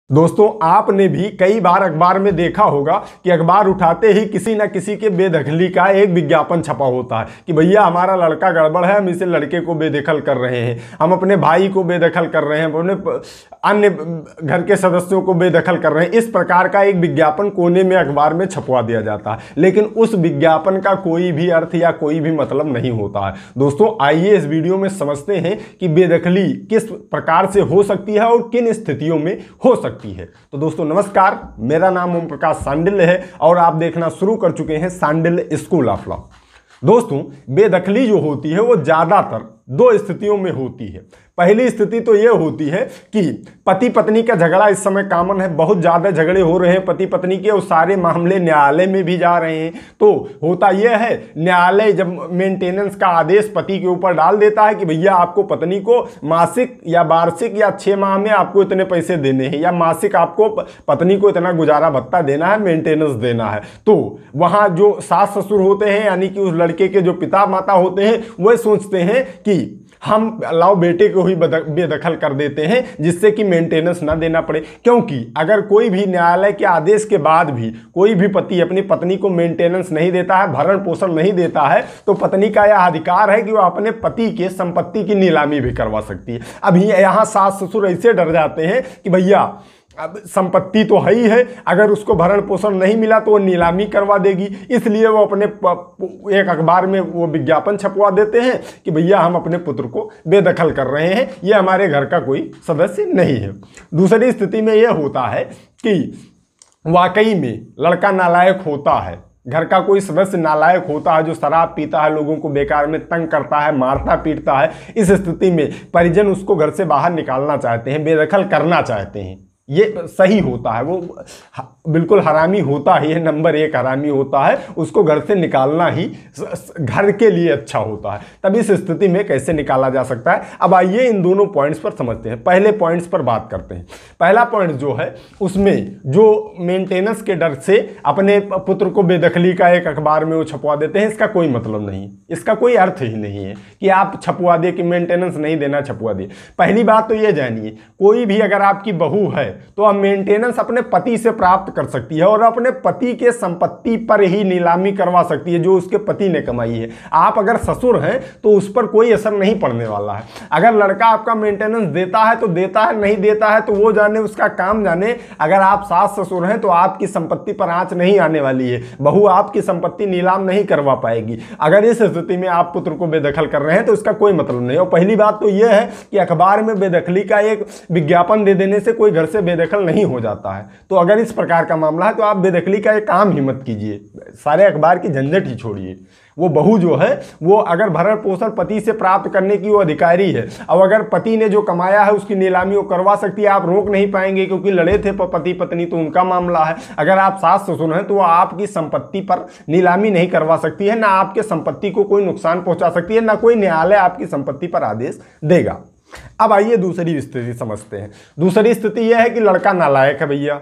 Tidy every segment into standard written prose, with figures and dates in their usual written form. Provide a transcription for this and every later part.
दोस्तों, आपने भी कई बार अखबार में देखा होगा कि अखबार उठाते ही किसी न किसी के बेदखली का एक विज्ञापन छपा होता है कि भैया हमारा लड़का गड़बड़ है, हम इसे लड़के को बेदखल कर रहे हैं, हम अपने भाई को बेदखल कर रहे हैं, अपने अन्य घर के सदस्यों को बेदखल कर रहे हैं। इस प्रकार का एक विज्ञापन कोने में अखबार में छपवा दिया जाता है, लेकिन उस विज्ञापन का कोई भी अर्थ या कोई भी मतलब नहीं होता है। दोस्तों, आइए इस वीडियो में समझते हैं कि बेदखली किस प्रकार से हो सकती है और किन स्थितियों में हो सकती है। तो दोस्तों नमस्कार, मेरा नाम ओम प्रकाश सांडिल्य है और आप देखना शुरू कर चुके हैं सांडिल्य स्कूल ऑफ लॉ। दोस्तों, बेदखली जो होती है वो ज्यादातर दो स्थितियों में होती है। पहली स्थिति तो यह होती है कि पति पत्नी का झगड़ा इस समय कॉमन है, बहुत ज्यादा झगड़े हो रहे हैं पति पत्नी के और सारे मामले न्यायालय में भी जा रहे हैं। तो होता यह है, न्यायालय जब मेंटेनेंस का आदेश पति के ऊपर डाल देता है कि भैया आपको पत्नी को मासिक या वार्षिक या 6 माह में आपको इतने पैसे देने हैं या मासिक आपको पत्नी को इतना गुजारा भत्ता देना है, मेंटेनेंस देना है, तो वहां जो सास ससुर होते हैं यानी कि उस लड़के के जो पिता माता होते हैं वह सोचते हैं कि हम लाओ बेटे को ही बेदखल कर देते हैं जिससे कि मेंटेनेंस ना देना पड़े। क्योंकि अगर कोई भी न्यायालय के आदेश के बाद भी कोई भी पति अपनी पत्नी को मेंटेनेंस नहीं देता है, भरण पोषण नहीं देता है, तो पत्नी का यह अधिकार है कि वह अपने पति के संपत्ति की नीलामी भी करवा सकती है। अभी यहां सास ससुर ऐसे डर जाते हैं कि भैया अब संपत्ति तो है ही है, अगर उसको भरण पोषण नहीं मिला तो वो नीलामी करवा देगी, इसलिए वो अपने एक अखबार में वो विज्ञापन छपवा देते हैं कि भैया हम अपने पुत्र को बेदखल कर रहे हैं, ये हमारे घर का कोई सदस्य नहीं है। दूसरी स्थिति में यह होता है कि वाकई में लड़का नालायक होता है, घर का कोई सदस्य नालायक होता है जो शराब पीता है, लोगों को बेकार में तंग करता है, मारता पीटता है। इस स्थिति में परिजन उसको घर से बाहर निकालना चाहते हैं, बेदखल करना चाहते हैं। ये सही होता है, वो बिल्कुल हरामी होता ही है, नंबर 1 हरामी होता है, उसको घर से निकालना ही घर के लिए अच्छा होता है। तब इस स्थिति में कैसे निकाला जा सकता है, अब आइए इन दोनों पॉइंट्स पर समझते हैं। पहले पॉइंट्स पर बात करते हैं। पहला पॉइंट जो है उसमें जो मेंटेनेंस के डर से अपने पुत्र को बेदखली का एक अखबार में वो छपवा देते हैं, इसका कोई मतलब नहीं, इसका कोई अर्थ ही नहीं है कि आप छपवा दे कि मेंटेनेंस नहीं देना, छपवा दे। पहली बात तो ये जानिए, कोई भी अगर आपकी बहू है तो अब मेंटेनेंस अपने पति से प्राप्त कर सकती है और अपने पति के संपत्ति पर ही नीलामी करवा सकती है जो उसके पति ने कमाई है। आप अगर ससुर हैं तो उस पर कोई असर नहीं पड़ने वाला है। अगर लड़का आपका मेंटेनेंस देता है तो देता है, नहीं देता है तो वो जाने, उसका काम जाने। अगर आप सास ससुर हैं तो आपकी संपत्ति पर आंच नहीं आने वाली है, बहू आपकी संपत्ति नीलाम नहीं करवा पाएगी। अगर इस स्थिति में आप पुत्र को बेदखल कर रहे हैं तो इसका कोई मतलब नहीं। और पहली बात तो यह है कि अखबार में बेदखली का एक विज्ञापन दे देने से कोई घर से बेदखल नहीं हो जाता है। तो अगर इस प्रकार का मामला है तो आप बेदखली का एक काम ही मत कीजिए, सारे अखबार की झंझट ही छोड़िए। वो बहू जो है वो अगर भरण पोषण पति से प्राप्त करने की वो अधिकारी है, और अगर पति ने जो कमाया है उसकी नीलामी वो करवा सकती है, आप रोक नहीं पाएंगे क्योंकि लड़े थे पति पत्नी तो उनका मामला है। अगर आप सास ससुर हैं तो वो आपकी संपत्ति पर नीलामी नहीं करवा सकती है, ना आपके संपत्ति को कोई नुकसान पहुंचा सकती है, ना कोई न्यायालय आपकी संपत्ति पर आदेश देगा। अब आइए दूसरी स्थिति समझते हैं। दूसरी स्थिति यह है कि लड़का नालायक है भैया,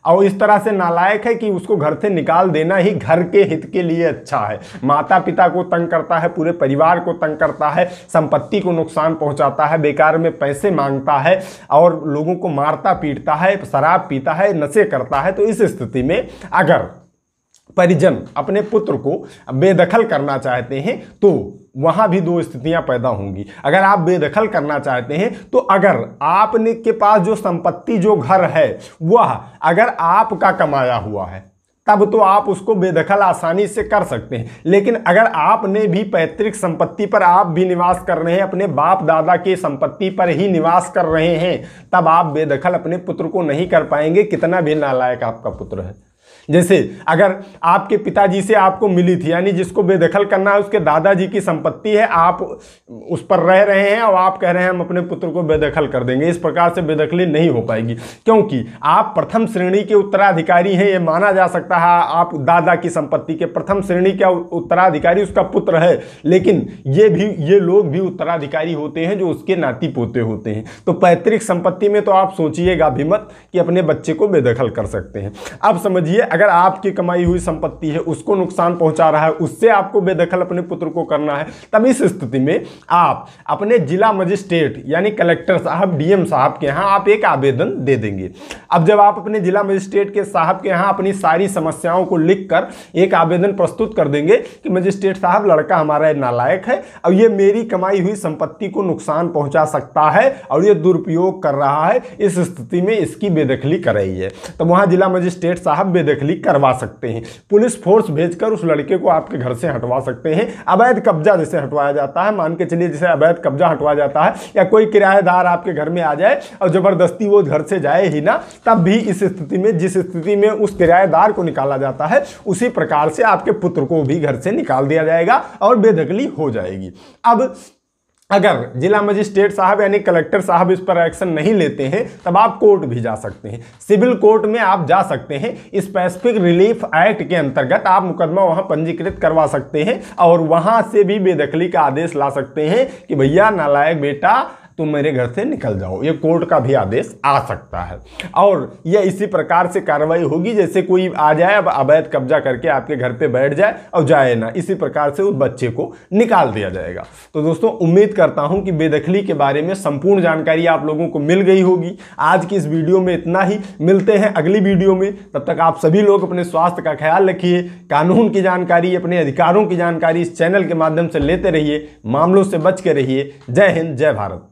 और इस तरह से नालायक है कि उसको घर से निकाल देना ही घर के हित के लिए अच्छा है। माता पिता को तंग करता है, पूरे परिवार को तंग करता है, संपत्ति को नुकसान पहुंचाता है, बेकार में पैसे मांगता है और लोगों को मारता पीटता है, शराब पीता है, नशे करता है। तो इस स्थिति में अगर परिजन अपने पुत्र को बेदखल करना चाहते हैं तो वहां भी दो स्थितियां पैदा होंगी। अगर आप बेदखल करना चाहते हैं तो अगर आपने के पास जो संपत्ति, जो घर है, वह अगर आपका कमाया हुआ है तब तो आप उसको बेदखल आसानी से कर सकते हैं। लेकिन अगर आपने भी पैतृक संपत्ति पर आप भी निवास कर रहे हैं, अपने बाप दादा की संपत्ति पर ही निवास कर रहे हैं, तब आप बेदखल अपने पुत्र को नहीं कर पाएंगे, कितना भी नालायक आपका पुत्र है। जैसे अगर आपके पिताजी से आपको मिली थी, यानी जिसको बेदखल करना है उसके दादाजी की संपत्ति है, आप उस पर रह रहे हैं और आप कह रहे हैं हम अपने पुत्र को बेदखल कर देंगे, इस प्रकार से बेदखली नहीं हो पाएगी। क्योंकि आप प्रथम श्रेणी के उत्तराधिकारी हैं, ये माना जा सकता है। आप दादा की संपत्ति के प्रथम श्रेणी का उत्तराधिकारी उसका पुत्र है, लेकिन ये लोग भी उत्तराधिकारी होते हैं जो उसके नाती पोते होते हैं। तो पैतृक संपत्ति में तो आप सोचिएगा भी मत कि अपने बच्चे को बेदखल कर सकते हैं। अब समझिए, अगर आपकी कमाई हुई संपत्ति है उसको नुकसान पहुंचा रहा है, उससे आपको बेदखल अपने पुत्र को करना है, तब इस स्थिति में आप अपने जिला मजिस्ट्रेट यानी कलेक्टर साहब, डीएम साहब के यहाँ आप एक आवेदन दे देंगे। अब जब आप अपने जिला मजिस्ट्रेट के साहब के यहाँ अपनी सारी समस्याओं को लिखकर एक आवेदन प्रस्तुत कर देंगे कि मजिस्ट्रेट साहब, लड़का हमारा नालायक है और ये मेरी कमाई हुई संपत्ति को नुकसान पहुंचा सकता है और ये दुरुपयोग कर रहा है, इस स्थिति में इसकी बेदखली कराइए, तो वहां जिला मजिस्ट्रेट साहब बेदखली करवा सकते हैं। पुलिस फोर्स भेजकर उस लड़के को आपके घर से हटवा सकते हैं। अवैध कब्जा जैसे हटवाया जाता है, मान के चलिए जैसे अवैध कब्जा हटवाया जाता है, या कोई किराएदार आपके घर में आ जाए और जबरदस्ती वो घर से जाए ही ना, तब भी इस स्थिति में, जिस स्थिति में उस किराएदार को निकाला जाता है, उसी प्रकार से आपके पुत्र को भी घर से निकाल दिया जाएगा और बेदखली हो जाएगी। अब अगर जिला मजिस्ट्रेट साहब यानी कलेक्टर साहब इस पर एक्शन नहीं लेते हैं, तब आप कोर्ट भी जा सकते हैं। सिविल कोर्ट में आप जा सकते हैं, स्पेसिफिक रिलीफ एक्ट के अंतर्गत आप मुकदमा वहां पंजीकृत करवा सकते हैं और वहां से भी बेदखली का आदेश ला सकते हैं कि भैया नालायक बेटा तुम मेरे घर से निकल जाओ। ये कोर्ट का भी आदेश आ सकता है और यह इसी प्रकार से कार्रवाई होगी जैसे कोई आ जाए, अब अवैध कब्जा करके आपके घर पे बैठ जाए और जाए ना, इसी प्रकार से उस बच्चे को निकाल दिया जाएगा। तो दोस्तों, उम्मीद करता हूं कि बेदखली के बारे में संपूर्ण जानकारी आप लोगों को मिल गई होगी। आज की इस वीडियो में इतना ही, मिलते हैं अगली वीडियो में। तब तक आप सभी लोग अपने स्वास्थ्य का ख्याल रखिए, कानून की जानकारी, अपने अधिकारों की जानकारी इस चैनल के माध्यम से लेते रहिए, मामलों से बच के रहिए। जय हिंद, जय भारत।